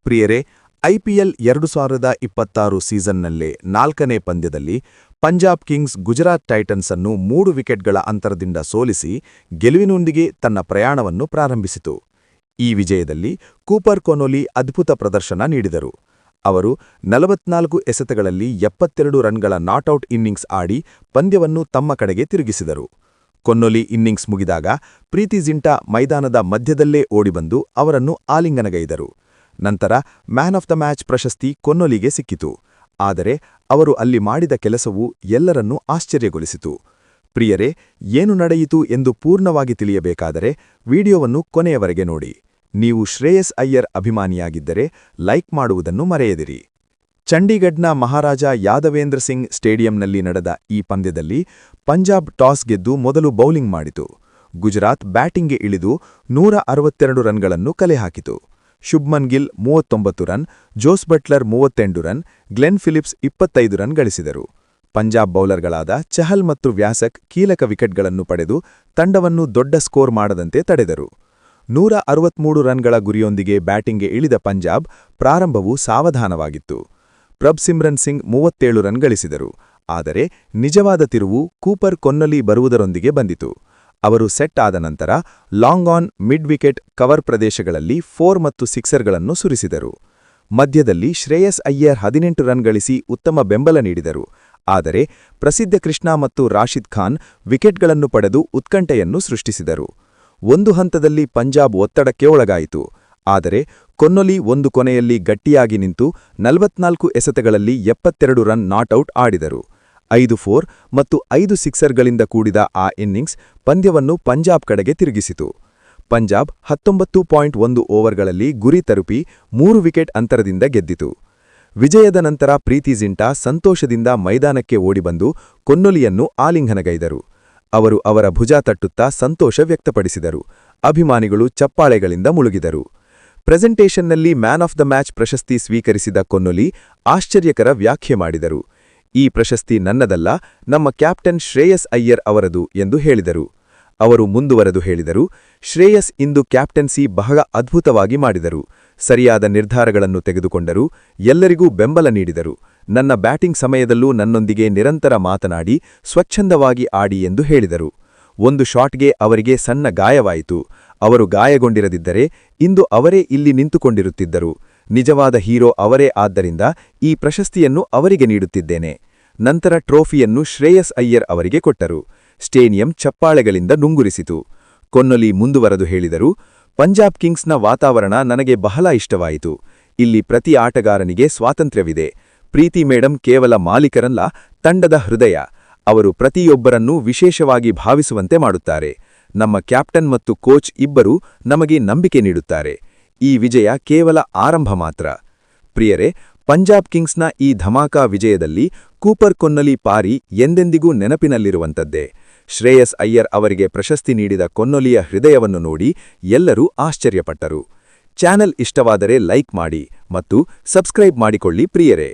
ಪ್ರಿಯರೇ, ಐಪಿಎಲ್ 2026 ಸೀಸನ್ನಲ್ಲೇ 4ನೇ ಪಂದ್ಯದಲ್ಲಿ ಪಂಜಾಬ್ ಕಿಂಗ್ಸ್ ಗುಜರಾತ್ ಟೈಟನ್ಸ್ ಅನ್ನು 3 ವಿಕೆಟ್ಗಳ ಅಂತರದಿಂದ ಸೋಲಿಸಿ ಗೆಲುವಿನೊಂದಿಗೆ ತನ್ನ ಪ್ರಯಾಣವನ್ನು ಪ್ರಾರಂಭಿಸಿತು. ಈ ವಿಜಯದಲ್ಲಿ ಕೂಪರ್ ಕೊನೊಲಿ ಅದ್ಭುತ ಪ್ರದರ್ಶನ ನೀಡಿದರು. ಅವರು 44 ಎಸೆತಗಳಲ್ಲಿ 72 ರನ್ಗಳ ನಾಟ್ಔಟ್ ಇನ್ನಿಂಗ್ಸ್ ಆಡಿ ಪಂದ್ಯವನ್ನು ತಮ್ಮ ಕಡೆಗೆ ತಿರುಗಿಸಿದರು. ಕೊನ್ನೊಲಿ ಇನ್ನಿಂಗ್ಸ್ ಮುಗಿದಾಗ ಪ್ರೀತಿ ಜಿಂಟಾ ಮೈದಾನದ ಮಧ್ಯದಲ್ಲೇ ಓಡಿಬಂದು ಅವರನ್ನು ಆಲಿಂಗನಗೈದರು. ನಂತರ ಮ್ಯಾನ್ ಆಫ್ ದ ಮ್ಯಾಚ್ ಪ್ರಶಸ್ತಿ ಕೊನ್ನೊಲಿಗೆ ಸಿಕ್ಕಿತು. ಆದರೆ ಅವರು ಅಲ್ಲಿ ಮಾಡಿದ ಕೆಲಸವು ಎಲ್ಲರನ್ನೂ ಆಶ್ಚರ್ಯಗೊಳಿಸಿತು. ಪ್ರಿಯರೇ, ಏನು ನಡೆಯಿತು ಎಂದು ಪೂರ್ಣವಾಗಿ ತಿಳಿಯಬೇಕಾದರೆ ವಿಡಿಯೋವನ್ನು ಕೊನೆಯವರೆಗೆ ನೋಡಿ. ನೀವು ಶ್ರೇಯಸ್ ಅಯ್ಯರ್ ಅಭಿಮಾನಿಯಾಗಿದ್ದರೆ ಲೈಕ್ ಮಾಡುವುದನ್ನು ಮರೆಯದಿರಿ. ಚಂಡೀಗಢ್ನ ಮಹಾರಾಜ ಯಾದವೇಂದ್ರ ಸಿಂಗ್ ಸ್ಟೇಡಿಯಂನಲ್ಲಿ ನಡೆದ ಈ ಪಂದ್ಯದಲ್ಲಿ ಪಂಜಾಬ್ ಟಾಸ್ ಗೆದ್ದು ಮೊದಲು ಬೌಲಿಂಗ್ ಮಾಡಿತು. ಗುಜರಾತ್ ಬ್ಯಾಟಿಂಗ್ಗೆ ಇಳಿದು 162 ರನ್ಗಳನ್ನು ಕಲೆಹಾಕಿತು. Shubman Gill 39 run, Jos Buttler 38 run, Glenn Phillips 25 run ಗಳಿಸಿದರು. ಪಂಜಾಬ್ ಬೌಲರ್ಗಳಾದ ಚಹಲ್ ಮತ್ತು ವ್ಯಾಸಕ್ ಕೀಲಕ ವಿಕೆಟ್ಗಳನ್ನು ಪಡೆದು ತಂಡವನ್ನು ದೊಡ್ಡ ಸ್ಕೋರ್ ಮಾಡದಂತೆ ತಡೆದರು. 163 ರನ್ಗಳ ಗುರಿಯೊಂದಿಗೆ ಬ್ಯಾಟಿಂಗ್ಗೆ ಇಳಿದ ಪಂಜಾಬ್ ಪ್ರಾರಂಭವು ಸಾವಧಾನವಾಗಿತ್ತು. ಪ್ರಭ್ಸಿಮ್ರನ್ ಸಿಂಗ್ 37 ರನ್ ಗಳಿಸಿದರು. ಆದರೆ ನಿಜವಾದ ತಿರುವು ಕೂಪರ್ ಕೊನ್ನೊಲಿ ಬರುವುದರೊಂದಿಗೆ ಬಂದಿತು. ಅವರು ಸೆಟ್ ಆದ ನಂತರ long on, mid wicket, cover ಪ್ರದೇಶಗಳಲ್ಲಿ 4 ಮತ್ತು ಸಿಕ್ಸರ್ಗಳನ್ನು ಸುರಿಸಿದರು. ಮಧ್ಯದಲ್ಲಿ ಶ್ರೇಯಸ್ ಅಯ್ಯರ್ 18 ರನ್ ಗಳಿಸಿ ಉತ್ತಮ ಬೆಂಬಲ ನೀಡಿದರು. ಆದರೆ ಪ್ರಸಿದ್ಧ ಕೃಷ್ಣ ಮತ್ತು ರಾಶಿದ್ ಖಾನ್ ವಿಕೆಟ್ಗಳನ್ನು ಪಡೆದು ಉತ್ಕಂಠೆಯನ್ನು ಸೃಷ್ಟಿಸಿದರು. ಒಂದು ಹಂತದಲ್ಲಿ ಪಂಜಾಬ್ ಒತ್ತಡಕ್ಕೆ ಒಳಗಾಯಿತು. ಆದರೆ ಕೊನ್ನೊಲಿ ಒಂದು ಕೊನೆಯಲ್ಲಿ ಗಟ್ಟಿಯಾಗಿ ನಿಂತು 44 ಎಸೆತಗಳಲ್ಲಿ 72 ರನ್ ನಾಟ್ಔಟ್ ಆಡಿದರು. 5 4 ಮತ್ತು 5 ಸಿಕ್ಸರ್ಗಳಿಂದ ಕೂಡಿದ ಆ ಇನ್ನಿಂಗ್ಸ್ ಪಂದ್ಯವನ್ನು ಪಂಜಾಬ್ ಕಡೆಗೆ ತಿರುಗಿಸಿತು. ಪಂಜಾಬ್ 19.1 ಓವರ್ಗಳಲ್ಲಿ ಗುರಿ ತಲುಪಿ 3 ವಿಕೆಟ್ ಅಂತರದಿಂದ ಗೆದ್ದಿತು. ವಿಜಯದ ನಂತರ ಪ್ರೀತಿ ಜಿಂಟಾ ಸಂತೋಷದಿಂದ ಮೈದಾನಕ್ಕೆ ಓಡಿಬಂದು ಕೊನ್ನೊಲಿಯನ್ನು ಆಲಿಂಗನಗೈದರು. ಅವರು ಅವರ ಭುಜ ತಟ್ಟುತ್ತಾ ಸಂತೋಷ ವ್ಯಕ್ತಪಡಿಸಿದರು. ಅಭಿಮಾನಿಗಳು ಚಪ್ಪಾಳೆಗಳಿಂದ ಮುಳುಗಿದರು. ಪ್ರೆಸೆಂಟೇಷನ್ನಲ್ಲಿ ಮ್ಯಾನ್ ಆಫ್ ದ ಮ್ಯಾಚ್ ಪ್ರಶಸ್ತಿ ಸ್ವೀಕರಿಸಿದ ಕೊನ್ನೊಲಿ ಆಶ್ಚರ್ಯಕರ ವ್ಯಾಖ್ಯೆ ಮಾಡಿದರು. ಈ ಪ್ರಶಸ್ತಿ ನನ್ನದಲ್ಲ, ನಮ್ಮ ಕ್ಯಾಪ್ಟನ್ ಶ್ರೇಯಸ್ ಅಯ್ಯರ್ ಅವರದು ಎಂದು ಹೇಳಿದರು. ಅವರು ಮುಂದುವರೆದು ಹೇಳಿದರು, ಶ್ರೇಯಸ್ ಇಂದು ಕ್ಯಾಪ್ಟನ್ಸಿ ಬಹಳ ಅದ್ಭುತವಾಗಿ ಮಾಡಿದರು. ಸರಿಯಾದ ನಿರ್ಧಾರಗಳನ್ನು ತೆಗೆದುಕೊಂಡರು. ಎಲ್ಲರಿಗೂ ಬೆಂಬಲ ನೀಡಿದರು. ನನ್ನ ಬ್ಯಾಟಿಂಗ್ ಸಮಯದಲ್ಲೂ ನನ್ನೊಂದಿಗೆ ನಿರಂತರ ಮಾತನಾಡಿ ಸ್ವಚ್ಛಂದವಾಗಿ ಆಡಿ ಎಂದು ಹೇಳಿದರು. ಒಂದು ಶಾಟ್ಗೆ ಅವರಿಗೆ ಸಣ್ಣ ಗಾಯವಾಯಿತು. ಅವರು ಗಾಯಗೊಂಡಿರದಿದ್ದರೆ ಇಂದು ಅವರೇ ಇಲ್ಲಿ ನಿಂತುಕೊಂಡಿರುತ್ತಿದ್ದರು. ನಿಜವಾದ ಹೀರೋ ಅವರೇ, ಆದ್ದರಿಂದ ಈ ಪ್ರಶಸ್ತಿಯನ್ನು ಅವರಿಗೆ ನೀಡುತ್ತಿದ್ದೇನೆ. ನಂತರ ಟ್ರೋಫಿಯನ್ನು ಶ್ರೇಯಸ್ ಅಯ್ಯರ್ ಅವರಿಗೆ ಕೊಟ್ಟರು. ಸ್ಟೇಡಿಯಂ ಚಪ್ಪಾಳೆಗಳಿಂದ ನುಂಗುರಿಸಿತು. ಕೊನ್ನೊಲಿ ಮುಂದುವರೆದು ಹೇಳಿದರು, ಪಂಜಾಬ್ ಕಿಂಗ್ಸ್ನ ವಾತಾವರಣ ನನಗೆ ಬಹಳ ಇಷ್ಟವಾಯಿತು. ಇಲ್ಲಿ ಪ್ರತಿ ಆಟಗಾರನಿಗೆ ಸ್ವಾತಂತ್ರ್ಯವಿದೆ. ಪ್ರೀತಿ ಮೇಡಂ ಕೇವಲ ಮಾಲೀಕರಲ್ಲ, ತಂಡದ ಹೃದಯ. ಅವರು ಪ್ರತಿಯೊಬ್ಬರನ್ನೂ ವಿಶೇಷವಾಗಿ ಭಾವಿಸುವಂತೆ ಮಾಡುತ್ತಾರೆ. ನಮ್ಮ ಕ್ಯಾಪ್ಟನ್ ಮತ್ತು ಕೋಚ್ ಇಬ್ಬರೂ ನಮಗೆ ನಂಬಿಕೆ ನೀಡುತ್ತಾರೆ. ಈ ವಿಜಯ ಕೇವಲ ಆರಂಭ ಮಾತ್ರ. ಪ್ರಿಯರೇ, ಪಂಜಾಬ್ ಕಿಂಗ್ಸ್ನ ಈ ಧಮಾಕಾ ವಿಜಯದಲ್ಲಿ ಕೂಪರ್ ಕೊನ್ನೊಲಿ ಪಾರಿ ಎಂದೆಂದಿಗೂ ನೆನಪಿನಲ್ಲಿರುವಂತದ್ದೇ. ಶ್ರೇಯಸ್ ಅಯ್ಯರ್ ಅವರಿಗೆ ಪ್ರಶಸ್ತಿ ನೀಡಿದ ಕೊನ್ನೊಲಿಯ ಹೃದಯವನ್ನು ನೋಡಿ ಎಲ್ಲರೂ ಆಶ್ಚರ್ಯಪಟ್ಟರು. ಚಾನೆಲ್ ಇಷ್ಟವಾದರೆ ಲೈಕ್ ಮಾಡಿ ಮತ್ತು ಸಬ್ಸ್ಕ್ರೈಬ್ ಮಾಡಿಕೊಳ್ಳಿ ಪ್ರಿಯರೇ.